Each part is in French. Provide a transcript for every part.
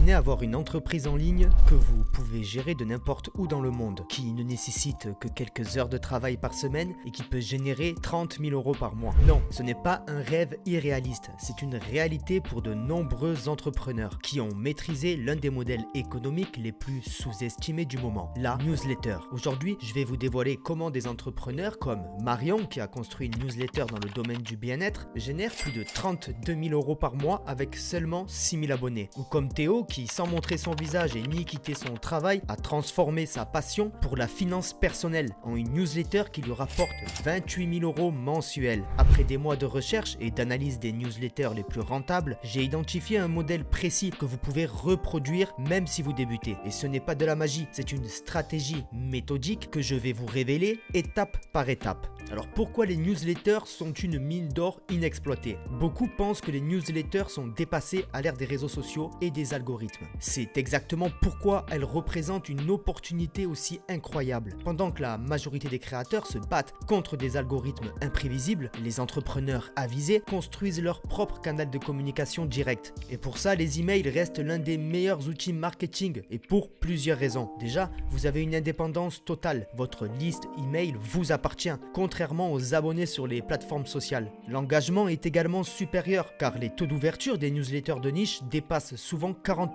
Imaginez avoir une entreprise en ligne que vous pouvez gérer de n'importe où dans le monde, qui ne nécessite que quelques heures de travail par semaine et qui peut générer 30 000 € par mois. Non, ce n'est pas un rêve irréaliste, c'est une réalité pour de nombreux entrepreneurs qui ont maîtrisé l'un des modèles économiques les plus sous-estimés du moment, la newsletter. Aujourd'hui, je vais vous dévoiler comment des entrepreneurs comme Marion, qui a construit une newsletter dans le domaine du bien-être, génère plus de 32 000 € par mois avec seulement 6 000 abonnés. Ou comme Théo, qui sans montrer son visage et ni quitter son travail, a transformé sa passion pour la finance personnelle en une newsletter qui lui rapporte 28 000 € mensuels. Après des mois de recherche et d'analyse des newsletters les plus rentables, j'ai identifié un modèle précis que vous pouvez reproduire même si vous débutez. Et ce n'est pas de la magie, c'est une stratégie méthodique que je vais vous révéler étape par étape. Alors pourquoi les newsletters sont une mine d'or inexploitée? Beaucoup pensent que les newsletters sont dépassées à l'ère des réseaux sociaux et des algorithmes. C'est exactement pourquoi elles représentent une opportunité aussi incroyable. Pendant que la majorité des créateurs se battent contre des algorithmes imprévisibles, les entrepreneurs avisés construisent leur propre canal de communication direct. Et pour ça, les emails restent l'un des meilleurs outils marketing et pour plusieurs raisons. Déjà, vous avez une indépendance totale. Votre liste email vous appartient, contrairement aux abonnés sur les plateformes sociales. L'engagement est également supérieur car les taux d'ouverture des newsletters de niche dépassent souvent 40%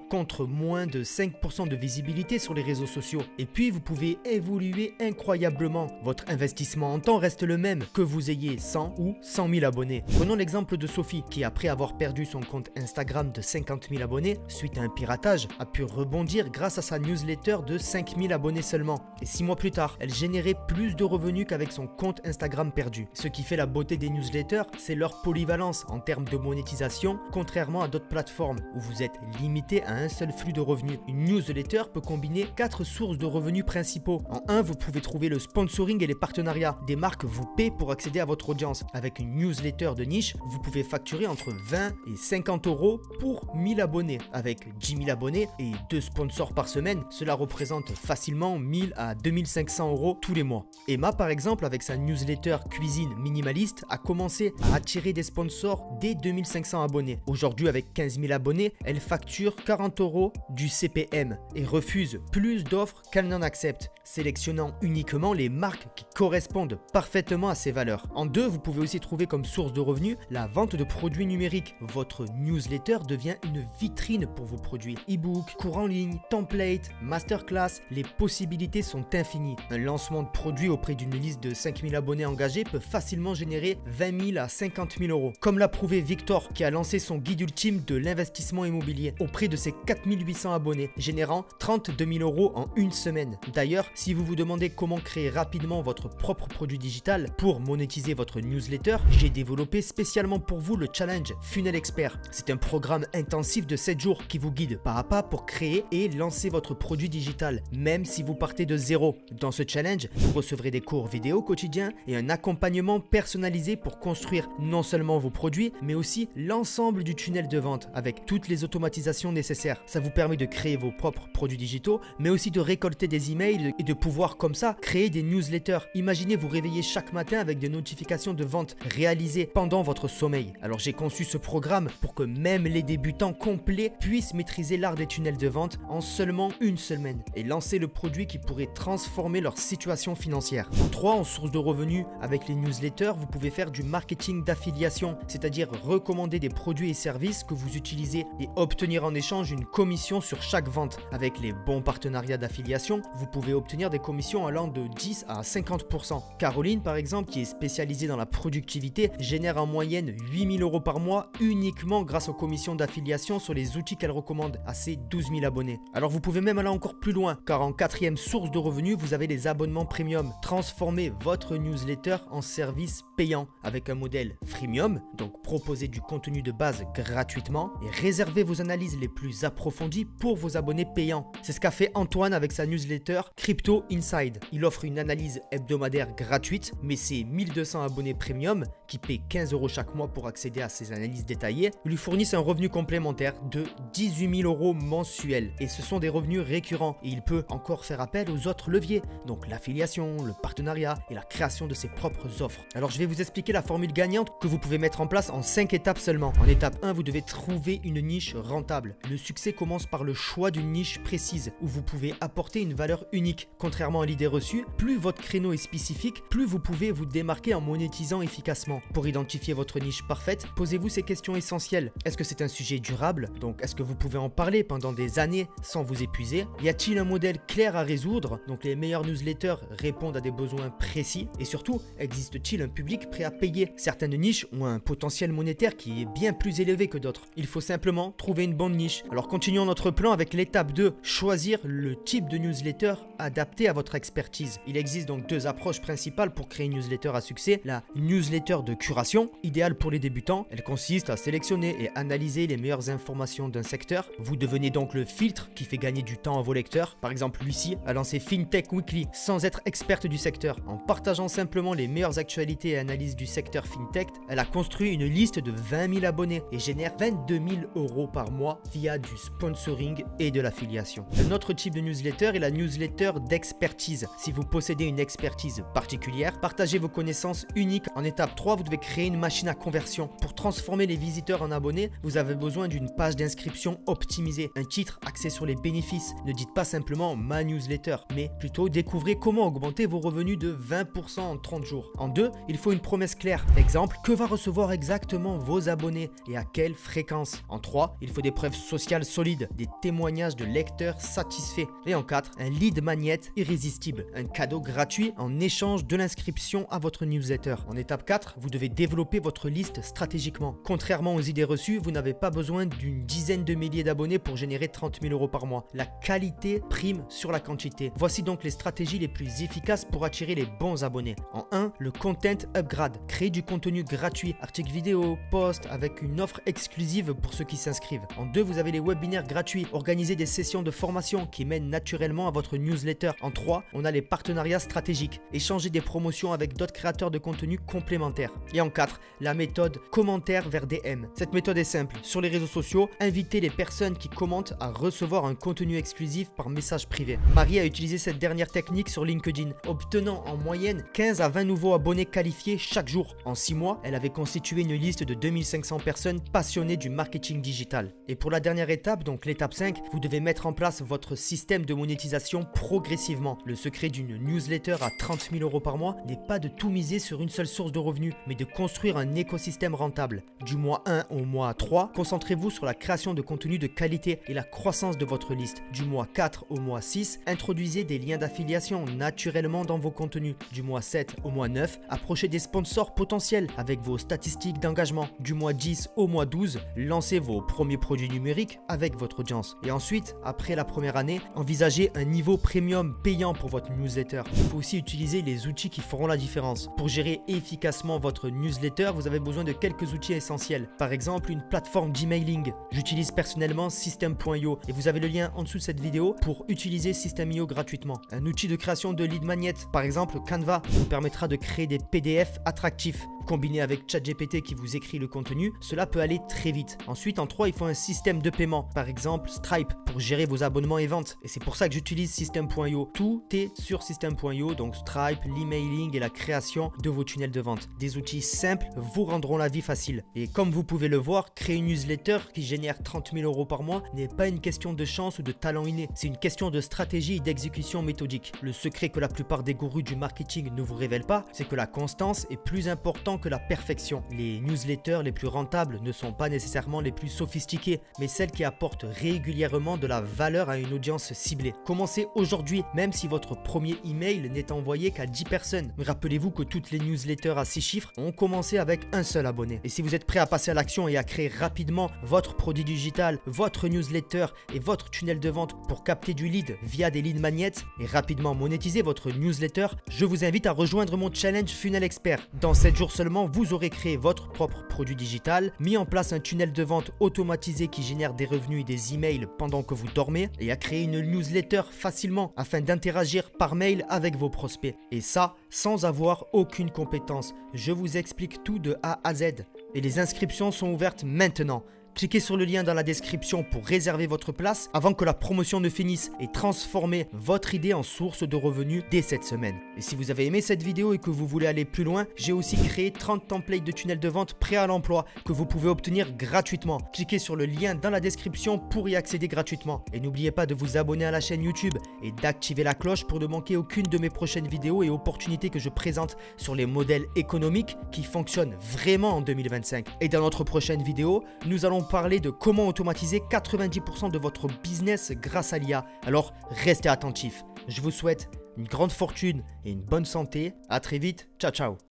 contre moins de 5% de visibilité sur les réseaux sociaux. Et puis vous pouvez évoluer incroyablement. Votre investissement en temps reste le même que vous ayez 100 ou 100 000 abonnés. Prenons l'exemple de Sophie qui, après avoir perdu son compte Instagram de 50 000 abonnés suite à un piratage, a pu rebondir grâce à sa newsletter de 5 000 abonnés seulement. Et 6 mois plus tard, elle générait plus de revenus qu'avec son compte Instagram perdu. Ce qui fait la beauté des newsletters, c'est leur polyvalence en termes de monétisation, contrairement à d'autres plateformes où vous êtes limité à un seul flux de revenus. Une newsletter peut combiner 4 sources de revenus principaux. En 1, vous pouvez trouver le sponsoring et les partenariats. Des marques vous paient pour accéder à votre audience. Avec une newsletter de niche, vous pouvez facturer entre 20 et 50 € pour 1000 abonnés. Avec 10 000 abonnés et 2 sponsors par semaine, cela représente facilement 1000 à 2500 € tous les mois. Emma, par exemple, avec sa newsletter cuisine minimaliste, a commencé à attirer des sponsors dès 2500 abonnés. Aujourd'hui, avec 15 000 abonnés, elle facture 40 € du CPM et refuse plus d'offres qu'elle n'en accepte, sélectionnant uniquement les marques qui correspondent parfaitement à ses valeurs. En 2, vous pouvez aussi trouver comme source de revenus la vente de produits numériques. Votre newsletter devient une vitrine pour vos produits. E-book, cours en ligne, template, masterclass, les possibilités sont infinies. Un lancement de produit auprès d'une liste de 5 000 abonnés engagés peut facilement générer 20 000 à 50 000 €. Comme l'a prouvé Victor qui a lancé son guide ultime de l'investissement immobilier auprès de ses 4 800 abonnés, générant 32 000 € en une semaine. D'ailleurs, si vous vous demandez comment créer rapidement votre propre produit digital pour monétiser votre newsletter, j'ai développé spécialement pour vous le challenge Funnel Expert. C'est un programme intensif de 7 jours qui vous guide pas à pas pour créer et lancer votre produit digital, même si vous partez de zéro. Dans ce challenge, vous recevrez des cours vidéo quotidiens et un accompagnement personnalisé pour construire non seulement vos produits, mais aussi l'ensemble du tunnel de vente avec toutes les automatisations nécessaires. Ça vous permet de créer vos propres produits digitaux, mais aussi de récolter des emails et de pouvoir comme ça créer des newsletters. Imaginez vous réveiller chaque matin avec des notifications de vente réalisées pendant votre sommeil. Alors j'ai conçu ce programme pour que même les débutants complets puissent maîtriser l'art des tunnels de vente en seulement une semaine et lancer le produit qui pourrait transformer leur situation financière. En 3, en source de revenus, avec les newsletters, vous pouvez faire du marketing d'affiliation, c'est-à-dire recommander des produits et services que vous utilisez et obtenir en échange une commission sur chaque vente. Avec les bons partenariats d'affiliation, vous pouvez obtenir des commissions allant de 10 à 50%. Caroline, par exemple, qui est spécialisée dans la productivité, génère en moyenne 8 000 € par mois uniquement grâce aux commissions d'affiliation sur les outils qu'elle recommande à ses 12 000 abonnés. Alors vous pouvez même aller encore plus loin, car en 4e source de revenus, vous avez les abonnements premium. Transformez votre newsletter en service payant avec un modèle freemium, donc proposez du contenu de base gratuitement et réservez vos analyses les plus approfondies pour vos abonnés payants. C'est ce qu'a fait Antoine avec sa newsletter Crypto Inside. Il offre une analyse hebdomadaire gratuite, mais ses 1200 abonnés premium qui paient 15 € chaque mois pour accéder à ces analyses détaillées lui fournissent un revenu complémentaire de 18 000 € mensuels. Et ce sont des revenus récurrents et il peut encore faire appel aux autres leviers, donc l'affiliation, le partenariat et la création de ses propres offres. Alors je vais vous expliquer la formule gagnante que vous pouvez mettre en place en 5 étapes seulement. En étape 1, vous devez trouver une niche rentable. inéluctable. Le succès commence par le choix d'une niche précise où vous pouvez apporter une valeur unique. Contrairement à l'idée reçue, plus votre créneau est spécifique, plus vous pouvez vous démarquer en monétisant efficacement. Pour identifier votre niche parfaite, posez-vous ces questions essentielles. Est-ce que c'est un sujet durable? Donc est-ce que vous pouvez en parler pendant des années sans vous épuiser? Y a-t-il un modèle clair à résoudre? Donc les meilleurs newsletters répondent à des besoins précis. Et surtout, existe-t-il un public prêt à payer? Certaines niches ont un potentiel monétaire qui est bien plus élevé que d'autres. Il faut simplement trouver une bonne niche. Alors continuons notre plan avec l'étape 2, choisir le type de newsletter adapté à votre expertise. Il existe donc deux approches principales pour créer une newsletter à succès. La newsletter de curation, idéale pour les débutants. Elle consiste à sélectionner et analyser les meilleures informations d'un secteur. Vous devenez donc le filtre qui fait gagner du temps à vos lecteurs. Par exemple, Lucie a lancé FinTech Weekly sans être experte du secteur. En partageant simplement les meilleures actualités et analyses du secteur FinTech, elle a construit une liste de 20 000 abonnés et génère 22 000 € par mois via du sponsoring et de l'affiliation. Un autre type de newsletter est la newsletter d'expertise. Si vous possédez une expertise particulière, partagez vos connaissances uniques. En étape 3, vous devez créer une machine à conversion. Pour transformer les visiteurs en abonnés, vous avez besoin d'une page d'inscription optimisée, un titre axé sur les bénéfices. Ne dites pas simplement ma newsletter, mais plutôt découvrez comment augmenter vos revenus de 20% en 30 jours. En 2, il faut une promesse claire. Exemple, que va recevoir exactement vos abonnés et à quelle fréquence. En 3, il faut des preuves sociales solides, des témoignages de lecteurs satisfaits. Et en 4, un lead magnet irrésistible, un cadeau gratuit en échange de l'inscription à votre newsletter. En étape 4, vous devez développer votre liste stratégiquement. Contrairement aux idées reçues, vous n'avez pas besoin d'une dizaine de milliers d'abonnés pour générer 30 000 € par mois. La qualité prime sur la quantité. Voici donc les stratégies les plus efficaces pour attirer les bons abonnés. En 1, le content upgrade. Créez du contenu gratuit, articles vidéo, posts avec une offre exclusive pour ceux qui s'inscrivent. En 2, vous avez les webinaires gratuits. Organisez des sessions de formation qui mènent naturellement à votre newsletter. En 3, on a les partenariats stratégiques. Échangez des promotions avec d'autres créateurs de contenu complémentaires. Et en 4, la méthode commentaire vers DM. Cette méthode est simple. Sur les réseaux sociaux, invitez les personnes qui commentent à recevoir un contenu exclusif par message privé. Marie a utilisé cette dernière technique sur LinkedIn, obtenant en moyenne 15 à 20 nouveaux abonnés qualifiés chaque jour. En 6 mois, elle avait constitué une liste de 2500 personnes passionnées du marketing digital. Et pour la dernière étape, donc l'étape 5, vous devez mettre en place votre système de monétisation progressivement. Le secret d'une newsletter à 30 000 € par mois n'est pas de tout miser sur une seule source de revenus, mais de construire un écosystème rentable. Du mois 1 au mois 3, concentrez-vous sur la création de contenu de qualité et la croissance de votre liste. Du mois 4 au mois 6, introduisez des liens d'affiliation naturellement dans vos contenus. Du mois 7 au mois 9, approchez des sponsors potentiels avec vos statistiques d'engagement. Du mois 10 au mois 12, lancez vos premiers produits numériques avec votre audience. Et ensuite, après la première année, envisagez un niveau premium payant pour votre newsletter. Il faut aussi utiliser les outils qui feront la différence. Pour gérer efficacement votre newsletter, vous avez besoin de quelques outils essentiels. Par exemple, une plateforme d'emailing. J'utilise personnellement System.io et vous avez le lien en dessous de cette vidéo pour utiliser System.io gratuitement. Un outil de création de lead magnet, par exemple Canva, vous permettra de créer des PDF attractifs. Combiné avec ChatGPT qui vous écrit le contenu, cela peut aller très vite. Ensuite, en 3, il faut un système de paiement. Par exemple, Stripe pour gérer vos abonnements et ventes. Et c'est pour ça que j'utilise System.io. Tout est sur System.io, donc Stripe, l'emailing et la création de vos tunnels de vente. Des outils simples vous rendront la vie facile. Et comme vous pouvez le voir, créer une newsletter qui génère 30 000 € par mois n'est pas une question de chance ou de talent inné. C'est une question de stratégie et d'exécution méthodique. Le secret que la plupart des gourous du marketing ne vous révèlent pas, c'est que la constance est plus importante que la perfection. Les newsletters les plus rentables ne sont pas nécessairement les plus sophistiquées, mais celles qui apportent régulièrement de la valeur à une audience ciblée. Commencez aujourd'hui, même si votre premier email n'est envoyé qu'à 10 personnes. Rappelez-vous que toutes les newsletters à 6 chiffres ont commencé avec un seul abonné. Et si vous êtes prêt à passer à l'action et à créer rapidement votre produit digital, votre newsletter et votre tunnel de vente pour capter du lead via des lead magnets et rapidement monétiser votre newsletter, je vous invite à rejoindre mon challenge Funnel Expert. Dans 7 jours seulement, vous aurez créé votre propre produit digital, mis en place un tunnel de vente automatisé qui génère des revenus et des emails pendant que vous dormez et à créer une newsletter facilement afin d'interagir par mail avec vos prospects. Et ça, sans avoir aucune compétence. Je vous explique tout de A à Z. Et les inscriptions sont ouvertes maintenant. Cliquez sur le lien dans la description pour réserver votre place avant que la promotion ne finisse et transformer votre idée en source de revenus dès cette semaine. Et si vous avez aimé cette vidéo et que vous voulez aller plus loin, j'ai aussi créé 30 templates de tunnels de vente prêts à l'emploi que vous pouvez obtenir gratuitement. Cliquez sur le lien dans la description pour y accéder gratuitement. Et n'oubliez pas de vous abonner à la chaîne YouTube et d'activer la cloche pour ne manquer aucune de mes prochaines vidéos et opportunités que je présente sur les modèles économiques qui fonctionnent vraiment en 2025. Et dans notre prochaine vidéo, nous allons parler de comment automatiser 90% de votre business grâce à l'IA. Alors restez attentifs. Je vous souhaite une grande fortune et une bonne santé. À très vite. Ciao, ciao.